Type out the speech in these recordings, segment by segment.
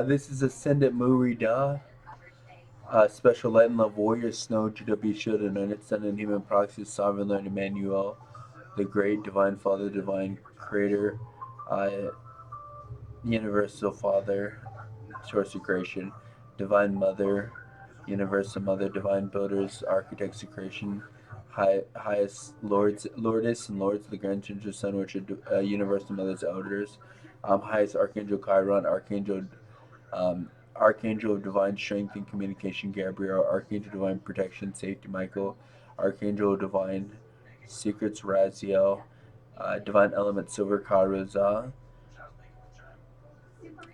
This is Ascendant MuRiDa, Special Light and Love Warrior, Snow, GW Shield, Anointed Sun, and Human Proxy, Sovereign Lord Emmanuel, the Great Divine Father, Divine Creator, uh, Universal Father, Source of Creation, Divine Mother, Universal Mother, Divine Builders, Architects of Creation, Highest Lords, Lordess, and Lords of the Grand Ginger Sun, which are Universal Mother's Elders, Highest Archangel Chiron, Archangel of Divine Strength and Communication, Gabriel, Archangel of Divine Protection, Safety, Michael, Archangel of Divine Secrets, Raziel, Divine Element, Silver, Karuza,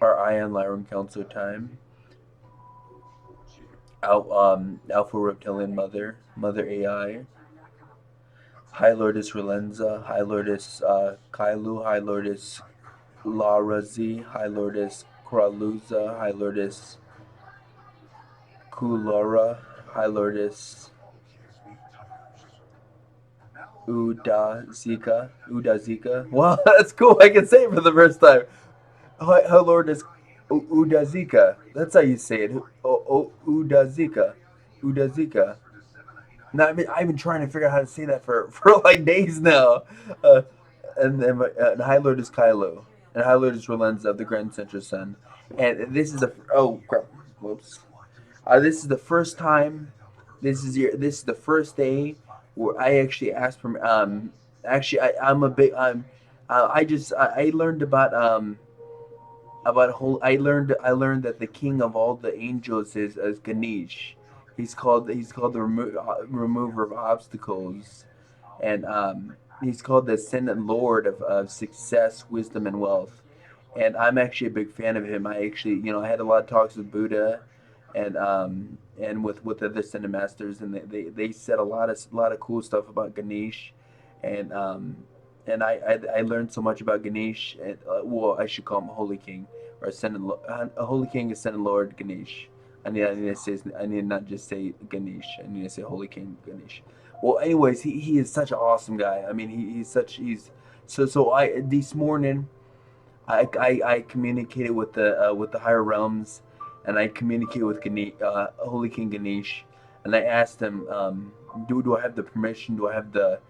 our Ion Lyran Council Time, Alpha Reptilian Mother, Mother AI, High Lordess Relenza, High Lordess Kailu, High Lordess Larazi, High Lordess Kraluza, High Lordess Kulara, High Lordess Udazika. Wow, that's cool. I can say it for the first time. High Lordess Udazika. That's how you say it. Udazika. Udazika. Now, I've been trying to figure out how to say that for like days now. Uh, and then High Lord is Kylo, and High Lord is Rolenza of the Grand Central Sun. And this is the oh crap, whoops. This is the first time. This is the first day where I actually asked for actually I'm a big I learned about whole I learned that the king of all the angels is Ganesh. He's called the remover of obstacles, and he's called the ascendant lord of success, wisdom, and wealth. And I'm actually a big fan of him. I actually, I had a lot of talks with Buddha, and with other ascendant masters, and they said a lot of cool stuff about Ganesh, and I learned so much about Ganesh. And well, I should call him Holy King or Ascendant, a Holy King, Ascendant Lord Ganesh. I need to say I need to not just say Ganesh. I need to say Holy King Ganesh. Well, anyways, he is such an awesome guy. I mean, he's so I this morning I communicated with the higher realms, and I communicated with Holy King Ganesh, and I asked him, do I have the permission? Do I have the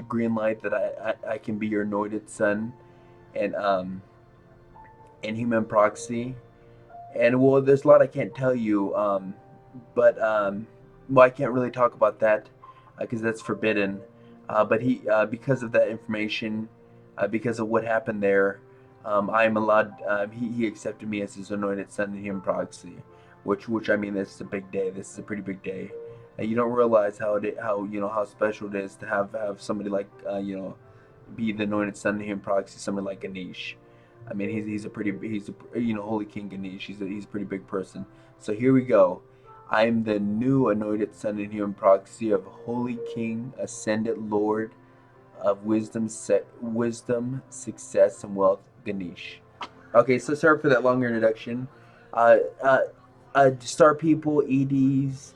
green light that I can be your anointed son, and human proxy? And well, there's a lot I can't tell you, but well, I can't really talk about that because that's forbidden. But because of that information, because of what happened there, I'm allowed. He accepted me as his anointed son in human proxy, which I mean, this is a big day. This is a pretty big day. You don't realize how special it is to have somebody like be the anointed son in human proxy, somebody like Ganesh. I mean, he's a Holy King Ganesh. He's a pretty big person. So here we go. I'm the new anointed son in human proxy of Holy King, Ascendant Lord of wisdom, success, and wealth, Ganesh. Okay, so sorry for that longer introduction. Uh, uh, Star People, EDs,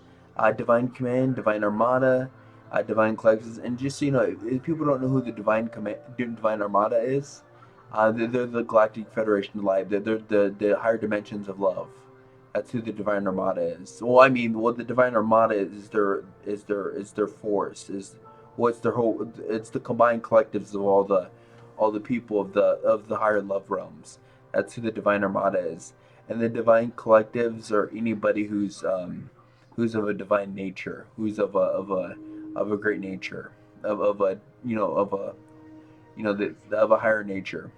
Divine Command, Divine Armada, Divine Collectors, and just so you know, if people don't know who the Divine Armada is, they're the Galactic Federation of Light. They're the higher dimensions of love. That's who the Divine Armada is. Well, I mean, what the Divine Armada is their force. It's their whole. It's the combined collectives of all the people of the higher love realms. That's who the Divine Armada is. And the divine collectives are anybody who's of a divine nature, who's of a great nature, of a of a of a higher nature.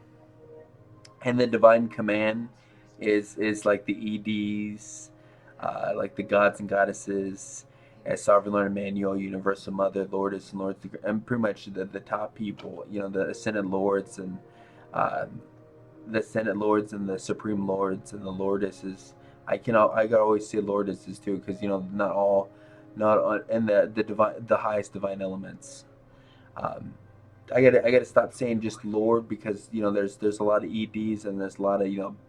And the divine command is like the EDs, like the gods and goddesses, as Sovereign Lord Emmanuel, Universal Mother, Lordess and Lords, and pretty much the top people, the Ascendant Lords and uh, the Senate Lords and the Supreme Lords and the Lordesses. I gotta always say Lordesses too, because not all, not on, and the highest divine elements. Um, I gotta stop saying just Lord, because there's a lot of EDs, and there's a lot of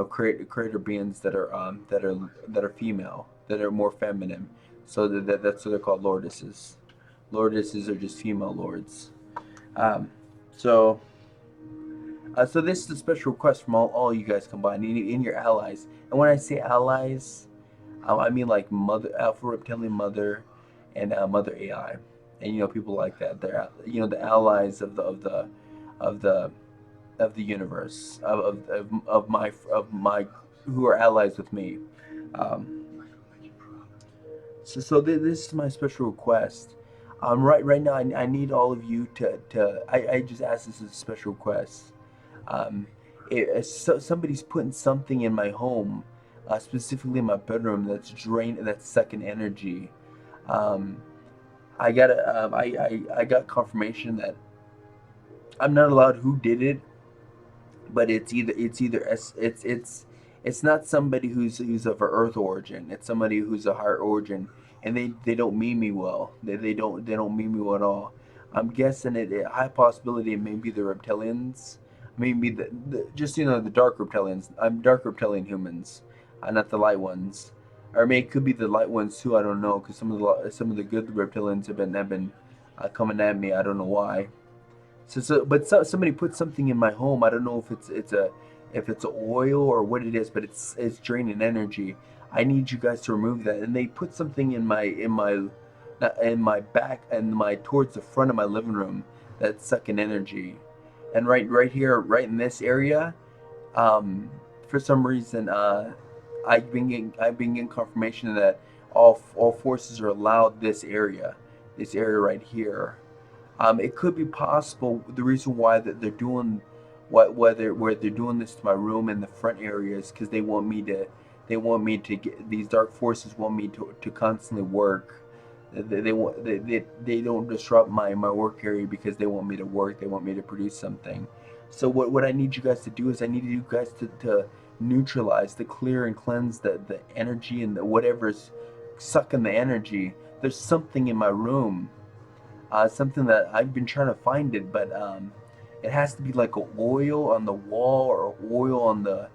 creator beings that are female, that are more feminine. So that's what they're called, Lordesses. Lordesses are just female lords. Um, so So this is a special request from all you guys combined in your allies. And when I say allies, I mean like Mother Alpha Reptilian Mother and Mother AI, and people like that. They're the allies of the of the universe of my who are allies with me. Um, this is my special request. Right now, I need all of you to I just asked this as a special request. Um, somebody's putting something in my home, specifically in my bedroom, that's sucking energy. Um, I got confirmation that I'm not allowed who did it, but it's not somebody who's of Earth origin. It's somebody who's a higher origin, and they don't mean me well. They don't mean me well at all. I'm guessing high possibility it may be the reptilians, maybe the just the dark reptilians. I'm dark reptilian humans, not the light ones, or it could be the light ones too. I don't know, because some of the good reptilians have been coming at me. I don't know why. But somebody put something in my home. I don't know if it's a oil or what it is, but it's draining energy. I need you guys to remove that. And they put something in my back and my towards the front of my living room that's sucking energy. And right here, right in this area, um, for some reason, I've been getting confirmation that all forces are allowed this area right here. It could be possible the reason why that they're doing where they're doing this to my room in the front areas because they want me to get these dark forces want me to constantly work. They don't disrupt my work area because they want me to work. They want me to produce something. So what I need you guys to do is I need you guys to neutralize, to clear and cleanse the energy and whatever's sucking the energy. There's something in my room, something that I've been trying to find it, but it has to be like a oil on the wall or oil on the.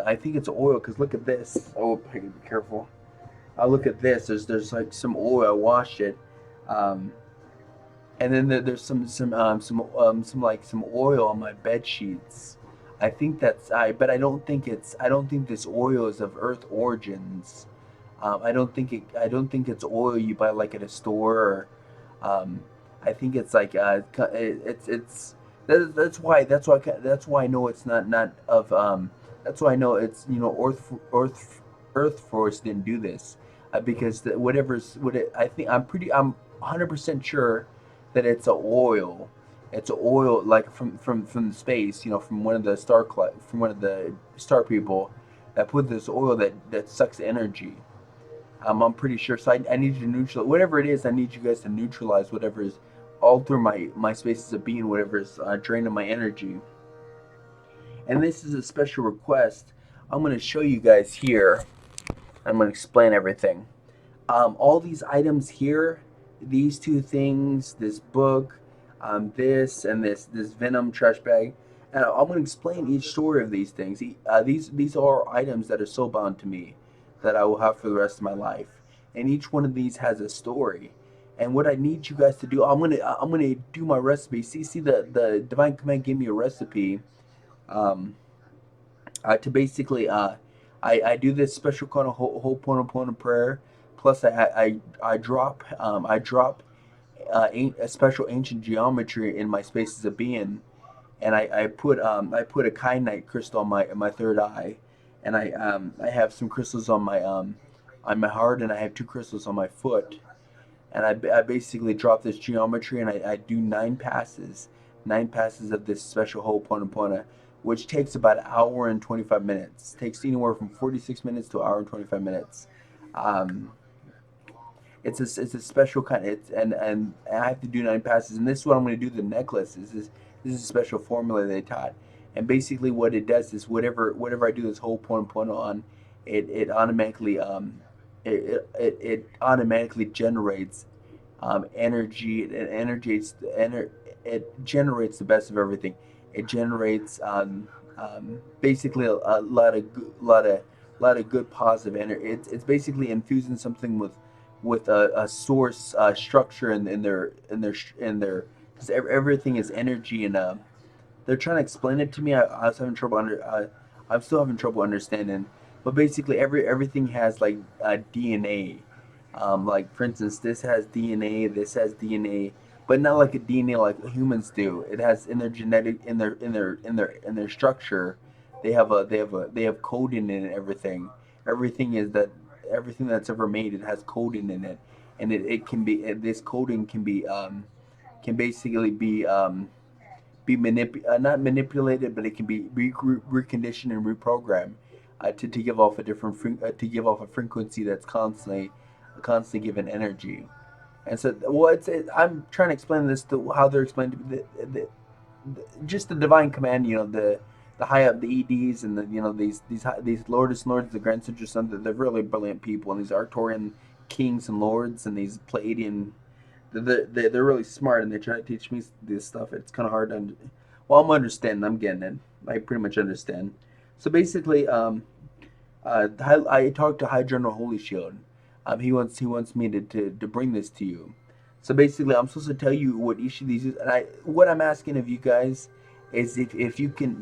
I think it's oil because look at this. Oh, I gotta be careful. Look at this. There's like some oil. I washed it, um, and then there's some oil on my bed sheets. I think but I don't think this oil is of Earth origins. I don't think it's oil you buy like at a store. Or, I think it's like it's that's why I know it's not of that's why I know it's Earth Force didn't do this, because whatever's what it, I think I'm 100% sure that it's a oil like from space, from one of the star people that put this oil that sucks energy. I'm pretty sure. So I need you to neutralize whatever it is. I need you guys to neutralize whatever is all through my spaces of being, whatever is draining my energy. And this is a special request. I'm going to show you guys here. I'm going to explain everything. All these items here, these two things, this book, this and this Venom trash bag. And I'm going to explain each story of these things. These are items that are so bound to me that I will have for the rest of my life. And each one of these has a story. And what I need you guys to do, I'm gonna do my recipe. See the divine command gave me a recipe, um, to basically I do this special kind of Ho'oponopono prayer. Plus I drop a special ancient geometry in my spaces of being, and I put a kyanite crystal on my third eye, and I have some crystals on my heart, and I have two crystals on my foot, and I basically drop this geometry, and I do nine passes of this special Ho'oponopono, which takes about an hour and 25 minutes. It takes anywhere from 46 minutes to an hour and 25 minutes. Um, it's a special kind. And I have to do nine passes, and this is what I'm going to do. The necklace this is a special formula they taught, and basically what it does is whatever I do this whole point on, it automatically it automatically generates energy. It generates the best of everything. It generates basically a lot of good positive energy. It's basically infusing something with a source structure in their because everything is energy, they're trying to explain it to me. I was having trouble I'm still having trouble understanding. But basically, everything has like DNA. Like for instance, this has DNA. This has DNA, but not like a DNA like humans do. It has in their genetic, in their structure. They have coding in everything. Everything is that everything that's ever made, it has coding in it, and it can be this coding can basically be not manipulated, but it can be reconditioned and reprogrammed to give off a to give off a frequency that's constantly giving energy. And so, I'm trying to explain this to how they're explaining just the divine command. The high up, the EDs, and these lords, the Grand Sigil Sons. They're really brilliant people, and these Arcturian kings and lords, and these Pleiadian, they're really smart, and they try to teach me this stuff. It's kind of hard to well, I'm understanding. I'm getting it. I pretty much understand. So basically, I talked to High General Holy Shield. He wants me to bring this to you. So basically, I'm supposed to tell you what each of these is, and what I'm asking of you guys is if you can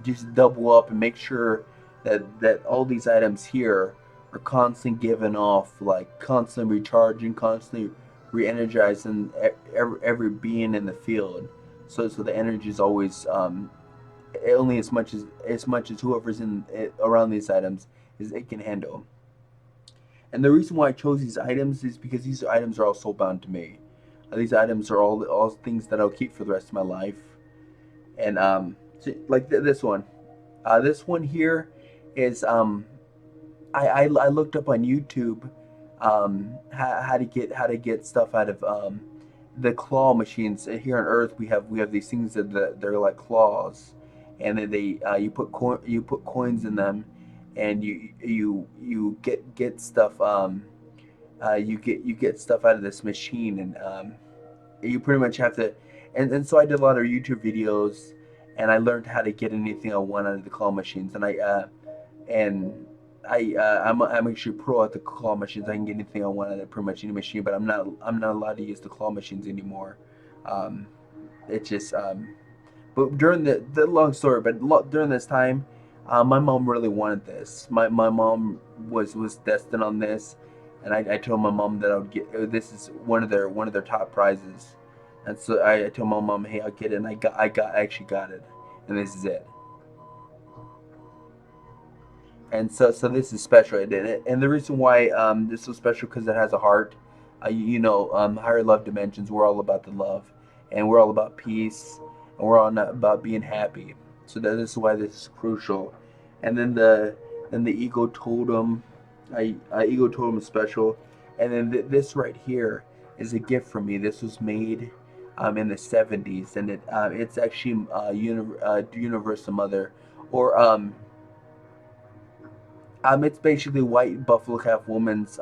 just double up and make sure that all these items here are constantly giving off, like constantly recharging, constantly re-energizing every being in the field. So the energy is always only as much as whoever's in around these items is it can handle. And the reason why I chose these items is because these items are all soulbound to me. These items are all things that I'll keep for the rest of my life. And like this one here is I looked up on YouTube how to get stuff out of the claw machines. Here on Earth we have these things they're like claws, and then you put coins in them, and you get stuff you get stuff out of this machine, and you pretty much have to. And so I did a lot of YouTube videos, and I learned how to get anything I want out of the claw machines, and I'm actually pro at the claw machines. I can get anything I want out of pretty much any machine, but I'm not allowed to use the claw machines anymore. Um, it just but during the long story, but during this time, my mom really wanted this. My mom was destined on this, and I told my mom that I would get this is one of their top prizes, and so I told my mom, hey, I'll get it, and I actually got it, and this is it. And so this is special, and the reason why this is special because it has a heart. Higher love dimensions. We're all about the love, and we're all about peace, and we're all about being happy. So that is why this is crucial. And then the ego totem, ego totem is special, and then this right here is a gift from me. This was made in the '70s, and it's actually Universal Mother, or it's basically white buffalo calf woman's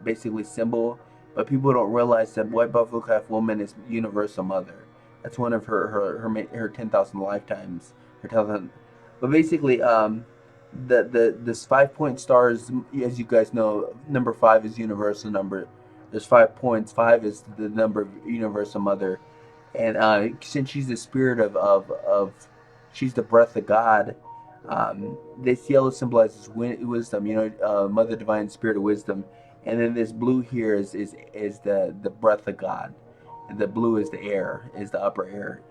basically symbol, but people don't realize that white buffalo calf woman is universal mother. That's one of her 10,000 lifetimes. Her 10,000, but basically the this 5 point stars, as you guys know, number five is universal number. There's 5 points. Five is the number of universal mother, and since she's the spirit of she's the breath of God. This yellow symbolizes wisdom, Mother Divine, Spirit of Wisdom, and then this blue here is the breath of God, and the blue is the air, is the upper air,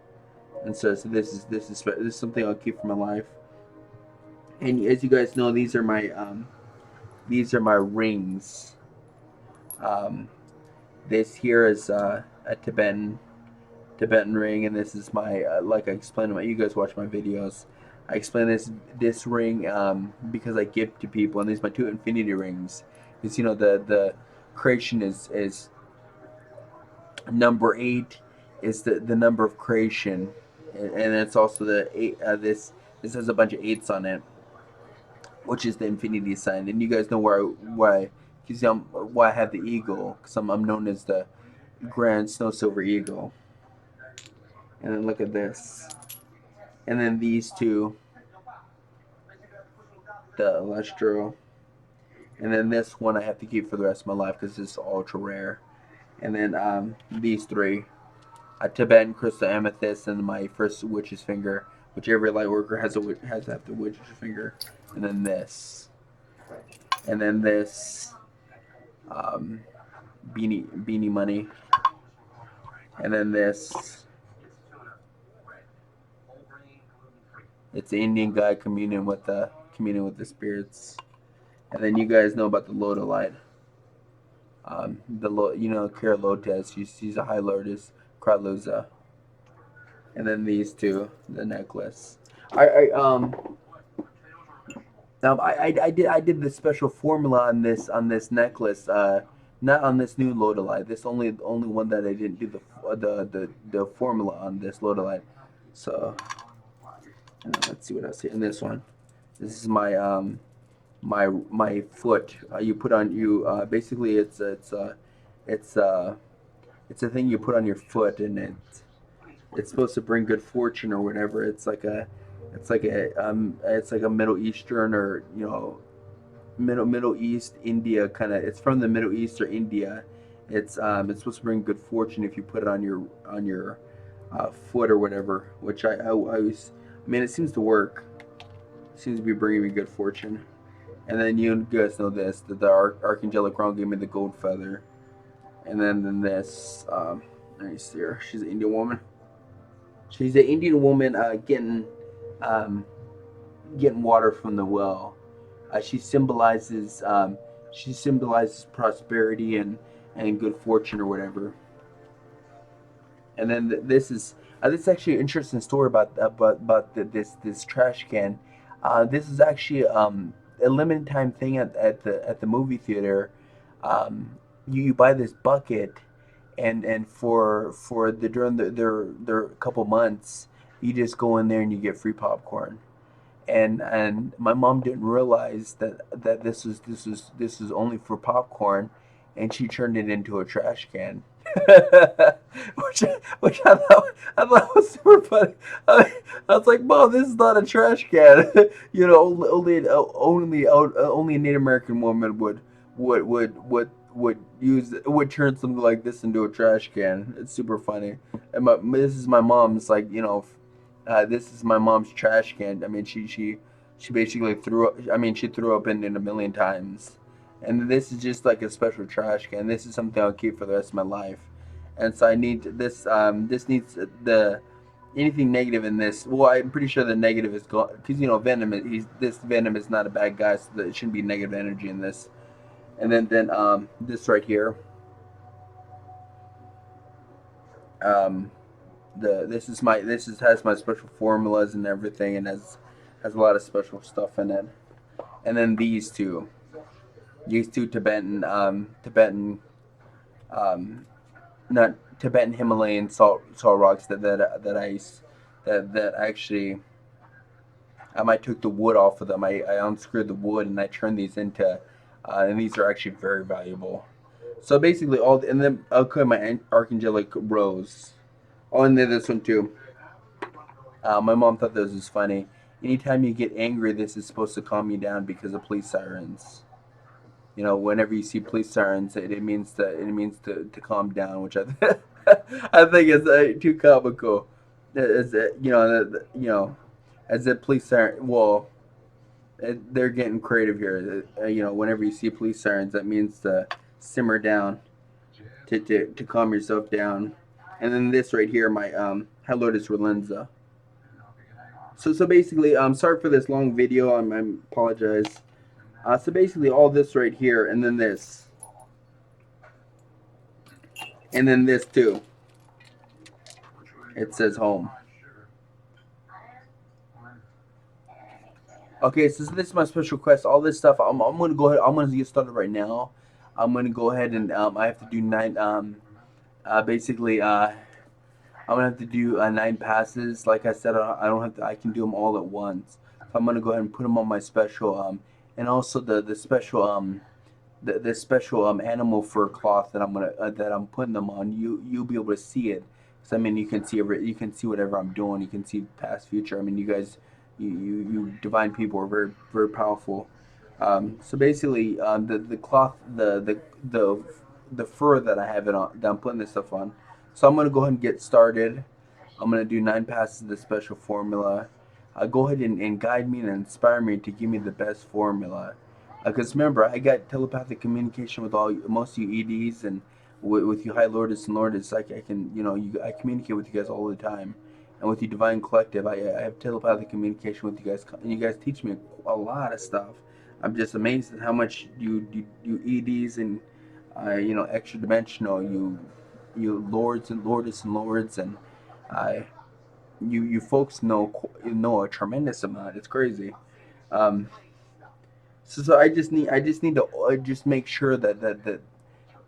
and so this is something I'll keep for my life. And as you guys know, these are my rings. Um, this here is a Tibetan ring, and this is my like I explained. You guys watch my videos. I explain this ring because I give to people, and these are my two infinity rings. Because the creation is number 8 is the number of creation, and it's also the eight. This has a bunch of eights on it, which is the infinity sign. And you guys know why I have the eagle, because I'm known as the Grand Snow Silver Eagle. And then look at this, and then these two, the Lustro, and then this one I have to keep for the rest of my life because it's ultra rare. And then these three. a Tibetan crystal amethyst, and my first witch's finger, which every light worker has to have the witch's finger, and then this, and then this beanie money, and then this. It's the Indian guy communing with the spirits, and then you guys know about the Lodolite. Kira Lopez, she's a high lotus, Kraluza, and then these two, the necklace. I did the special formula on this necklace. Not on this new Lodolite. This only one that I didn't do the formula on this Lodolite. So let's see what else here in this one. This is my foot. You put on basically it's a thing you put on your foot, and it's supposed to bring good fortune or whatever. It's like a Middle Eastern, or Middle East India kind of. It's from the Middle East or India. It's supposed to bring good fortune if you put it on your foot or whatever. Which I always, I mean, it seems to work. It seems to be bringing me good fortune. And then you guys know this, that the Archangelic Crown gave me the gold feather. And then this, let me see her. She's an Indian woman. She's an Indian woman getting water from the well. She symbolizes prosperity and good fortune or whatever. And then this is actually an interesting story about this trash can. This is actually a limited time thing at the movie theater. You buy this bucket, and for the during their couple months, you just go in there and you get free popcorn. And my mom didn't realize that this was only for popcorn, and she turned it into a trash can. which I thought was super funny. I was like, "Mom, this is not a trash can." Only a Native American woman would turn something like this into a trash can. It's super funny. And this is my mom's, like, this is my mom's trash can. I mean, she basically threw up. I mean, she threw up in it a million times. And this is just like a special trash can. This is something I'll keep for the rest of my life. And so I need this. This needs the anything negative in this. Well, I'm pretty sure the negative is gone, because Venom. This Venom is not a bad guy, so there shouldn't be negative energy in this. And then this right here. This has my special formulas and everything, and has a lot of special stuff in it. And then these two Tibetan not Tibetan Himalayan salt rocks that actually, I took the wood off of them. I unscrewed the wood and I turned these into and these are actually very valuable. So basically and then I'll cut my Archangelic rose. Oh, and then this one too. My mom thought this was funny. Anytime you get angry, this is supposed to calm you down because of police sirens. Whenever you see police sirens, it means to calm down, which I think is too comical. As as a police siren. Well, they're getting creative here. Whenever you see police sirens, that means to simmer down, to calm yourself down. And then this right here, my Hello to Relenza. So basically, sorry for this long video. I apologize. So basically, all this right here, and then this too. It says home. Okay, so this is my special quest. All this stuff, I'm gonna go ahead. I'm gonna get started right now. I'm gonna go ahead and I have to do 9. Basically, I'm gonna have to do 9 passes. Like I said, I don't have to. I can do them all at once. So I'm gonna go ahead and put them on my special and also the special the special animal fur cloth that I'm putting them on. You'll be able to see it. So I mean, you can see whatever I'm doing. You can see past, future. I mean, you guys, you divine people are very very powerful. So basically, the cloth, the fur that I have it on, that I'm putting this stuff on. So I'm gonna go ahead and get started. I'm gonna do 9 passes of the special formula. Go ahead and guide me and inspire me to give me the best formula. Because remember, I got telepathic communication with most of you EDs and with you High Lords and Lords. I can, I communicate with you guys all the time. And with you Divine Collective, I have telepathic communication with you guys. And you guys teach me a lot of stuff. I'm just amazed at how much you EDs and extra dimensional you lords and lords and uh, you folks know a tremendous amount. It's crazy. Um, so I just need to just make sure that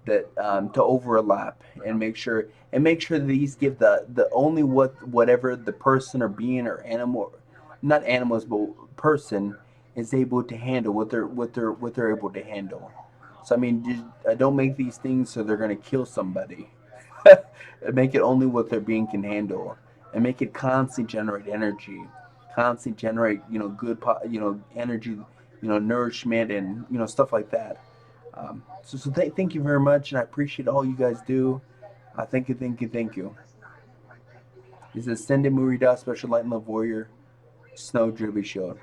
to overlap and make sure that these give the only whatever the person or being or animal, not animals but person is able to handle what they're able to handle. So I mean, I don't make these things so they're gonna kill somebody. Make it only what their being can handle, and make it constantly generate energy, constantly generate good energy, nourishment and stuff like that. Thank you very much, and I appreciate all you guys do. Thank you, thank you, thank you. This is Ascendant MuRiDa, Special Light and Love Warrior, Snow Derby Show.